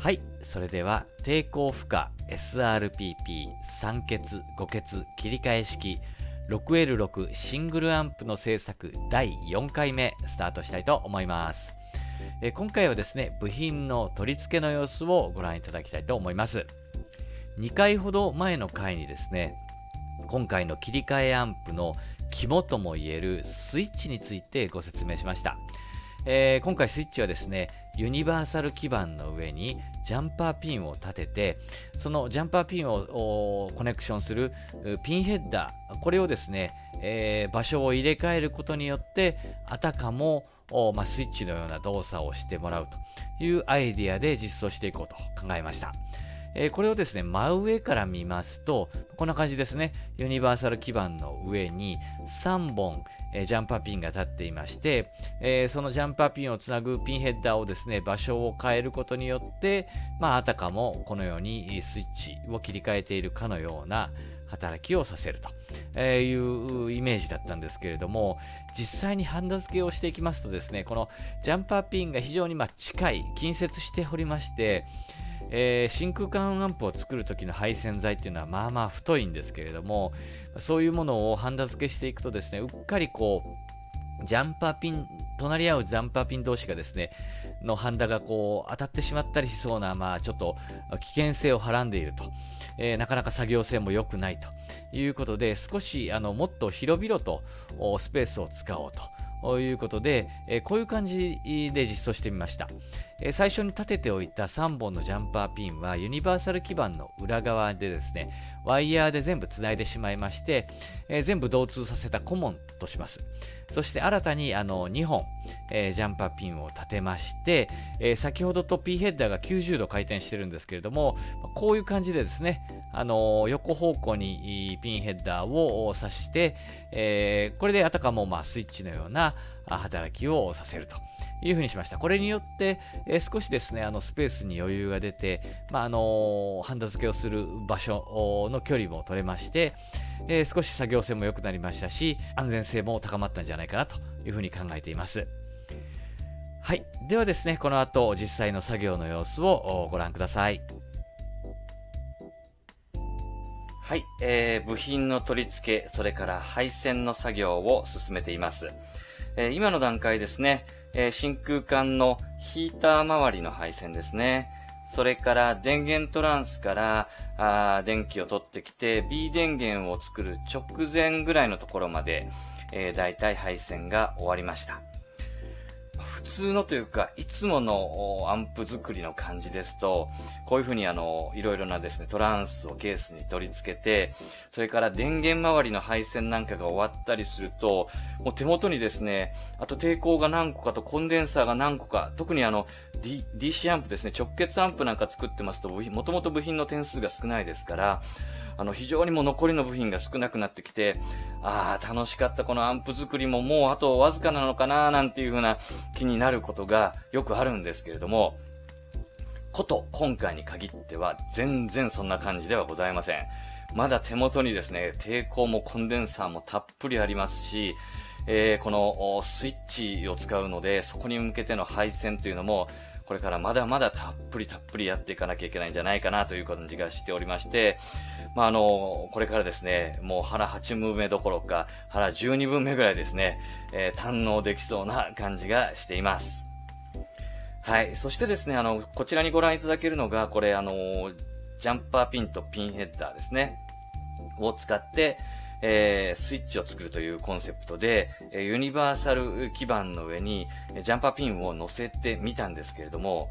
はい、それでは抵抗負荷 SRPP 3欠5欠切り替え式 6L6 シングルアンプの製作第4回目スタートしたいと思います。今回はですね、部品の取り付けの様子をご覧いただきたいと思います。2回ほど前の回にですね、今回の切り替えアンプの肝ともいえるスイッチについてご説明しました。今回スイッチはですね、ユニバーサル基板の上にジャンパーピンを立てて、そのジャンパーピンをコネクションするピンヘッダー、これをですね、場所を入れ替えることによってあたかもスイッチのような動作をしてもらうというアイディアで実装していこうと考えました。これをですね、真上から見ますと、こんな感じですね。ユニバーサル基板の上に3本、ジャンパーピンが立っていまして、そのジャンパーピンをつなぐピンヘッダーをですね、場所を変えることによって、あたかもこのようにスイッチを切り替えているかのような働きをさせるというイメージだったんですけれども、実際にハンダ付けをしていきますとですね、このジャンパーピンが非常に近い、近接しておりまして、真空管アンプを作る時の配線材っていうのはまあまあ太いんですけれども、そういうものをハンダ付けしていくとですね、うっかりこうジャンパーピン、隣り合うジャンパーピン同士がですねのハンダがこう当たってしまったりしそうな、ちょっと危険性をはらんでいると、なかなか作業性も良くないということで、少しもっと広々とスペースを使おうということで、こういう感じで実装してみました。最初に立てておいた3本のジャンパーピンはユニバーサル基板の裏側でですね、ワイヤーで全部つないでしまいまして、全部同通させたコモンとします。そして新たに2本、ジャンパーピンを立てまして、先ほどと P ヘッダーが90度回転してるんですけれども、こういう感じでですね、横方向にピンヘッダーを挿して、これであたかもスイッチのような働きをさせるというふうにしました。これによって、少しですね、スペースに余裕が出て、ハンダ付けをする場所の距離も取れまして、少し作業性も良くなりましたし、安全性も高まったんじゃないかなというふうに考えています。はい。ではですね、この後実際の作業の様子をご覧ください。はい、部品の取り付け、それから配線の作業を進めています。今の段階ですね、真空管のヒーター周りの配線ですね。それから電源トランスから電気を取ってきて B 電源を作る直前ぐらいのところまで、だいたい配線が終わりました。普通のというか、いつものアンプ作りの感じですと、こういうふうにいろいろなですね、トランスをケースに取り付けて、それから電源周りの配線なんかが終わったりすると、もう手元にですね、あと抵抗が何個かとコンデンサーが何個か、特にDC アンプですね、直結アンプなんか作ってますと、もともと部品の点数が少ないですから、非常にもう残りの部品が少なくなってきて、楽しかったこのアンプ作りももうあとわずかなのかななんていう風な気になることがよくあるんですけれども、こと今回に限っては全然そんな感じではございません。まだ手元にですね、抵抗もコンデンサーもたっぷりありますし、このスイッチを使うので、そこに向けての配線というのも、これからまだまだたっぷりやっていかなきゃいけないんじゃないかなという感じがしておりまして、これからですね、もう腹8分目どころか、腹12分目ぐらいですね、堪能できそうな感じがしています。はい。そしてですね、こちらにご覧いただけるのが、これジャンパーピンとピンヘッダーですね、を使って、スイッチを作るというコンセプトで、ユニバーサル基板の上にジャンパーピンを乗せてみたんですけれども、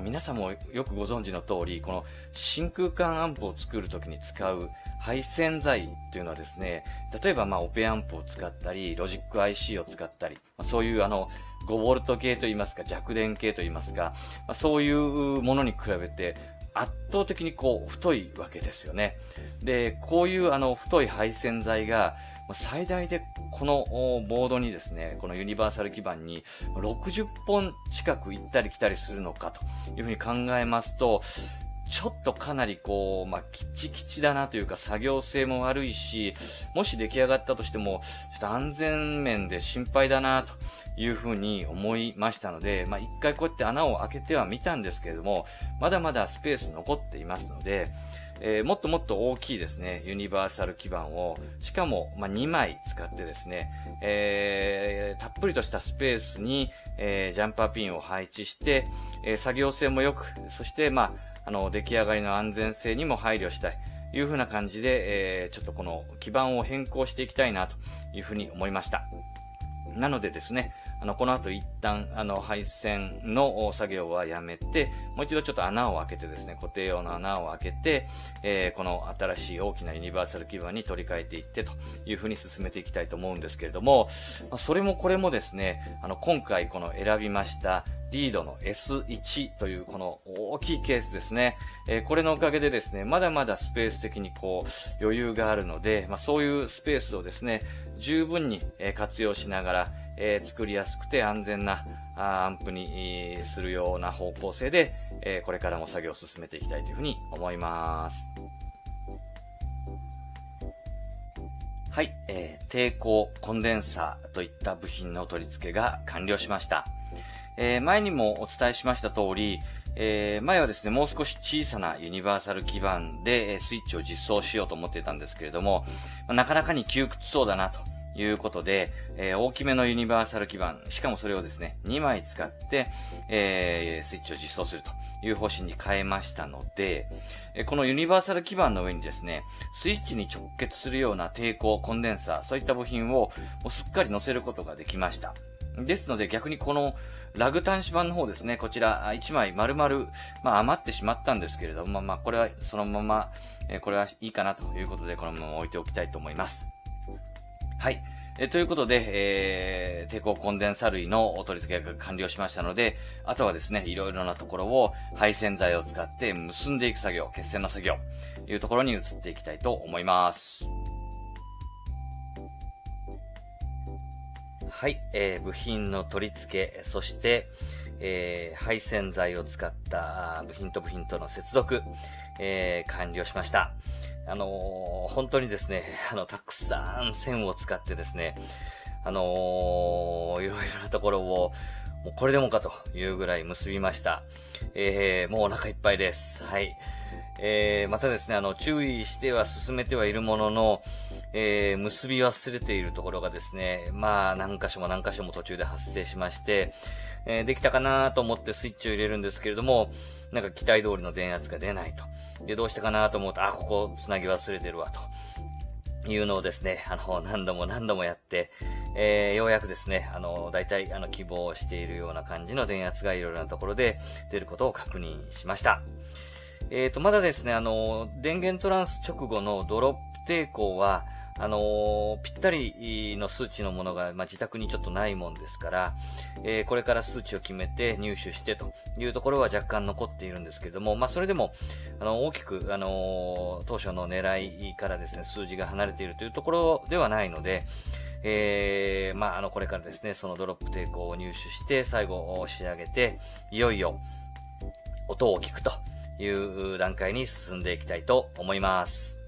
皆さんもよくご存知の通り、この真空管アンプを作るときに使う配線材というのはですね、例えばオペアンプを使ったり、ロジック IC を使ったり、そういう5V 系といいますか、弱電系といいますか、そういうものに比べて圧倒的に太いわけですよね。で、こういう太い配線材が最大でこのボードにですね、このユニバーサル基板に60本近く行ったり来たりするのかというふうに考えますと、ちょっとかなりキチキチだなというか作業性も悪いし、もし出来上がったとしても、ちょっと安全面で心配だなというふうに思いましたので、一回こうやって穴を開けてはみたんですけれども、まだまだスペース残っていますので、もっともっと大きいですね、ユニバーサル基板を、しかも2枚使ってですね、たっぷりとしたスペースに、ジャンパーピンを配置して、作業性も良く、そして出来上がりの安全性にも配慮したいというふうな感じで、ちょっとこの基板を変更していきたいなというふうに思いました。なのでですね、この後一旦、配線の作業はやめて、もう一度ちょっと穴を開けてですね、固定用の穴を開けて、この新しい大きなユニバーサル基板に取り替えていってというふうに進めていきたいと思うんですけれども、それもこれもですね、今回この選びましたリードの S1 というこの大きいケースですね。これのおかげでですね、まだまだスペース的に余裕があるので、そういうスペースをですね、十分に活用しながら、作りやすくて安全なアンプにするような方向性で、これからも作業を進めていきたいというふうに思います。はい、抵抗コンデンサーといった部品の取り付けが完了しました。前にもお伝えしました通り、前はですね、もう少し小さなユニバーサル基板でスイッチを実装しようと思っていたんですけれども、なかなかに窮屈そうだなということで、大きめのユニバーサル基板、しかもそれをですね、2枚使って、スイッチを実装するという方針に変えましたので、このユニバーサル基板の上にですね、スイッチに直結するような抵抗、コンデンサー、そういった部品をもうすっかり載せることができました。ですので逆にこのラグ端子板の方ですね、こちら1枚丸々、余ってしまったんですけれども、これはそのまま、これはいいかなということでこのまま置いておきたいと思います。はい。ということで、抵抗コンデンサ類の取り付けが完了しましたので、あとはですね、いろいろなところを配線材を使って結んでいく作業、結線の作業というところに移っていきたいと思います。はい、部品の取り付け、そして、配線材を使った部品と部品との接続、完了しました。本当にですね、たくさん線を使ってですね、いろいろなところを、もうこれでもかというぐらい結びました。もうお腹いっぱいです。はい。またですね、注意しては進めてはいるものの、結び忘れているところがですね、何箇所も途中で発生しまして、できたかなと思ってスイッチを入れるんですけれども、なんか期待通りの電圧が出ないと。で、どうしたかなと思うと、ここ繋ぎ忘れてるわ、というのをですね、何度もやって、ようやくですね、大体、希望しているような感じの電圧がいろいろなところで出ることを確認しました。まだですね、電源トランス直後のドロップ抵抗は、ぴったりの数値のものが、自宅にちょっとないもんですから、これから数値を決めて入手してというところは若干残っているんですけれども、それでも、大きく、当初の狙いからですね、数字が離れているというところではないので、これからですね、そのドロップ抵抗を入手して、最後仕上げて、いよいよ、音を聞くという段階に進んでいきたいと思います。